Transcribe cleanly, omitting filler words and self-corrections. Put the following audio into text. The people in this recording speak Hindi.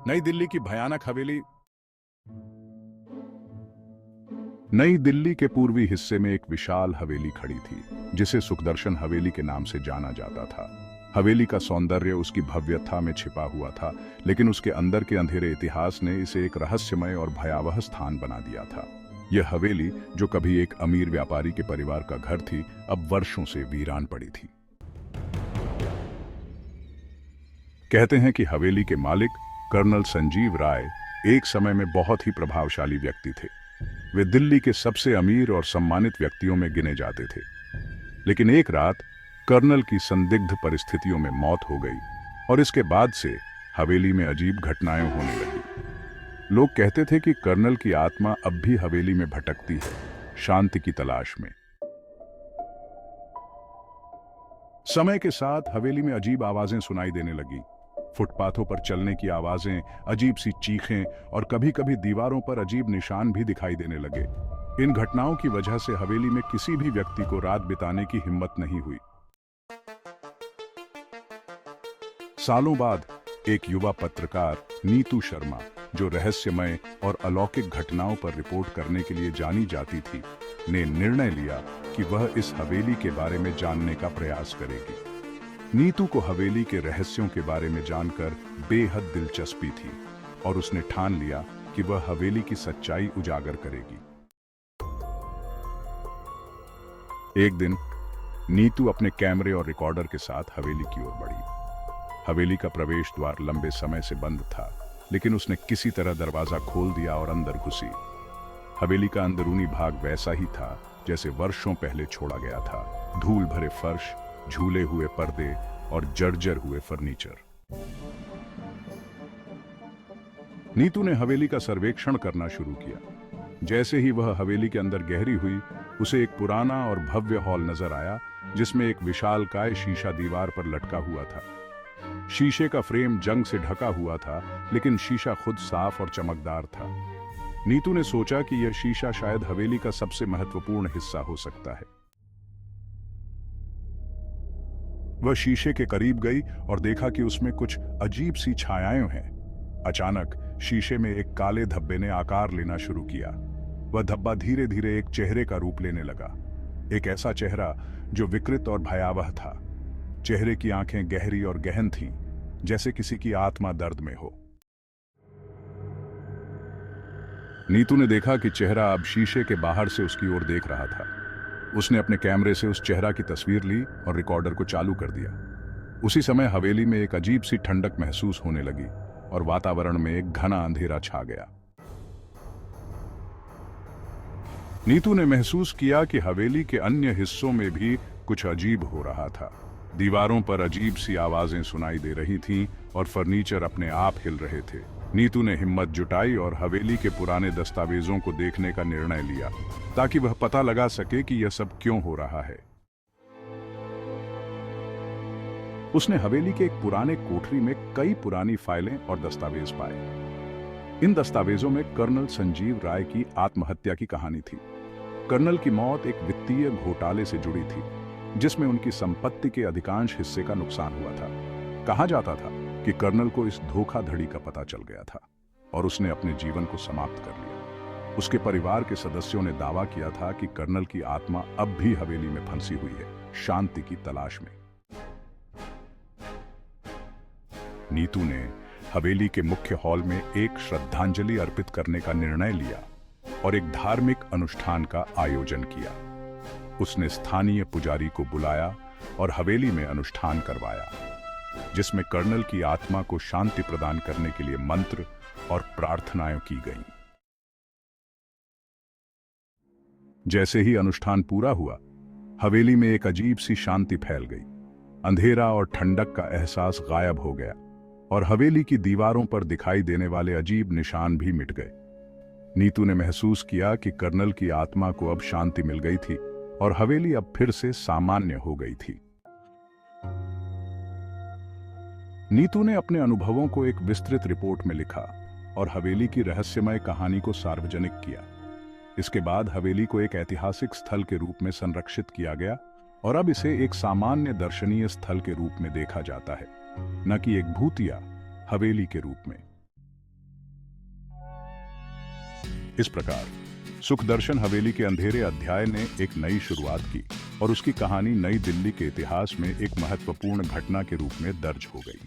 नई दिल्ली की भयानक हवेली। नई दिल्ली के पूर्वी हिस्से में एक विशाल हवेली खड़ी थी, जिसे सुखदर्शन हवेली के नाम से जाना जाता था। हवेली का सौंदर्य उसकी भव्यता में छिपा हुआ था, लेकिन उसके अंदर के अंधेरे इतिहास ने इसे एक रहस्यमय और भयावह स्थान बना दिया था। यह हवेली, जो कभी एक अमीर व्यापारी के परिवार का घर थी, अब वर्षों से वीरान पड़ी थी। कहते हैं कि हवेली के मालिक कर्नल संजीव राय एक समय में बहुत ही प्रभावशाली व्यक्ति थे। वे दिल्ली के सबसे अमीर और सम्मानित व्यक्तियों में गिने जाते थे। लेकिन एक रात कर्नल की संदिग्ध परिस्थितियों में मौत हो गई और इसके बाद से हवेली में अजीब घटनाएं होने लगी। लोग कहते थे कि कर्नल की आत्मा अब भी हवेली में भटकती है, शांति की तलाश में। समय के साथ हवेली में अजीब आवाजें सुनाई देने लगी। फुटपाथों पर चलने की आवाजें, अजीब सी चीखें और कभी-कभी दीवारों पर अजीब निशान भी दिखाई देने लगे। इन घटनाओं की वजह से हवेली में किसी भी व्यक्ति को रात बिताने की हिम्मत नहीं हुई। सालों बाद एक युवा पत्रकार नीतू शर्मा, जो रहस्यमय और अलौकिक घटनाओं पर रिपोर्ट करने के लिए जानी जाती थी, ने निर्णय लिया कि वह इस हवेली के बारे में जानने का प्रयास करेगी। नीतू को हवेली के रहस्यों के बारे में जानकर बेहद दिलचस्पी थी और उसने ठान लिया कि वह हवेली की सच्चाई उजागर करेगी। एक दिन नीतू अपने कैमरे और रिकॉर्डर के साथ हवेली की ओर बढ़ी। हवेली का प्रवेश द्वार लंबे समय से बंद था, लेकिन उसने किसी तरह दरवाजा खोल दिया और अंदर घुसी। हवेली का अंदरूनी भाग वैसा ही था जैसे वर्षों पहले छोड़ा गया था। धूल भरे फर्श, झूले हुए पर्दे और जर्जर हुए फर्नीचर। नीतू ने हवेली का सर्वेक्षण करना शुरू किया। जैसे ही वह हवेली के अंदर गहरी हुई, उसे एक पुराना और भव्य हॉल नजर आया, जिसमें एक विशालकाय शीशा दीवार पर लटका हुआ था। शीशे का फ्रेम जंग से ढका हुआ था, लेकिन शीशा खुद साफ और चमकदार था। नीतू ने सोचा कि यह शीशा शायद हवेली का सबसे महत्वपूर्ण हिस्सा हो सकता है। वह शीशे के करीब गई और देखा कि उसमें कुछ अजीब सी छायाएं हैं। अचानक शीशे में एक काले धब्बे ने आकार लेना शुरू किया। वह धब्बा धीरे धीरे एक चेहरे का रूप लेने लगा, एक ऐसा चेहरा जो विकृत और भयावह था। चेहरे की आंखें गहरी और गहन थीं, जैसे किसी की आत्मा दर्द में हो। नीतू ने देखा कि चेहरा अब शीशे के बाहर से उसकी ओर देख रहा था। उसने अपने कैमरे से उस चेहरा की तस्वीर ली और रिकॉर्डर को चालू कर दिया। उसी समय हवेली में एक अजीब सी ठंडक महसूस होने लगी और वातावरण में एक घना अंधेरा छा गया। नीतू ने महसूस किया कि हवेली के अन्य हिस्सों में भी कुछ अजीब हो रहा था। दीवारों पर अजीब सी आवाजें सुनाई दे रही थीं और फर्नीचर अपने आप हिल रहे थे। नीतू ने हिम्मत जुटाई और हवेली के पुराने दस्तावेजों को देखने का निर्णय लिया, ताकि वह पता लगा सके कि यह सब क्यों हो रहा है। उसने हवेली के एक पुराने कोठरी में कई पुरानी फाइलें और दस्तावेज पाए। इन दस्तावेजों में कर्नल संजीव राय की आत्महत्या की कहानी थी। कर्नल की मौत एक वित्तीय घोटाले से जुड़ी थी, जिसमें उनकी संपत्ति के अधिकांश हिस्से का नुकसान हुआ था। कहा जाता था कि कर्नल को इस धोखाधड़ी का पता चल गया था और उसने अपने जीवन को समाप्त कर लिया। उसके परिवार के सदस्यों ने दावा किया था कि कर्नल की आत्मा अब भी हवेली में फंसी हुई है, शांति की तलाश में। नीतू ने हवेली के मुख्य हॉल में एक श्रद्धांजलि अर्पित करने का निर्णय लिया और एक धार्मिक अनुष्ठान का आयोजन किया। उसने स्थानीय पुजारी को बुलाया और हवेली में अनुष्ठान करवाया, जिसमें कर्नल की आत्मा को शांति प्रदान करने के लिए मंत्र और प्रार्थनाएं की गईं। जैसे ही अनुष्ठान पूरा हुआ, हवेली में एक अजीब सी शांति फैल गई। अंधेरा और ठंडक का एहसास गायब हो गया और हवेली की दीवारों पर दिखाई देने वाले अजीब निशान भी मिट गए। नीतू ने महसूस किया कि कर्नल की आत्मा को अब शांति मिल गई थी और हवेली अब फिर से सामान्य हो गई थी। नीतू ने अपने अनुभवों को एक विस्तृत रिपोर्ट में लिखा और हवेली की रहस्यमय कहानी को सार्वजनिक किया। इसके बाद हवेली को एक ऐतिहासिक स्थल के रूप में संरक्षित किया गया और अब इसे एक सामान्य दर्शनीय स्थल के रूप में देखा जाता है, न कि एक भूतिया हवेली के रूप में। इस प्रकार सुखदर्शन हवेली के अंधेरे अध्याय ने एक नई शुरुआत की और उसकी कहानी नई दिल्ली के इतिहास में एक महत्वपूर्ण घटना के रूप में दर्ज हो गई।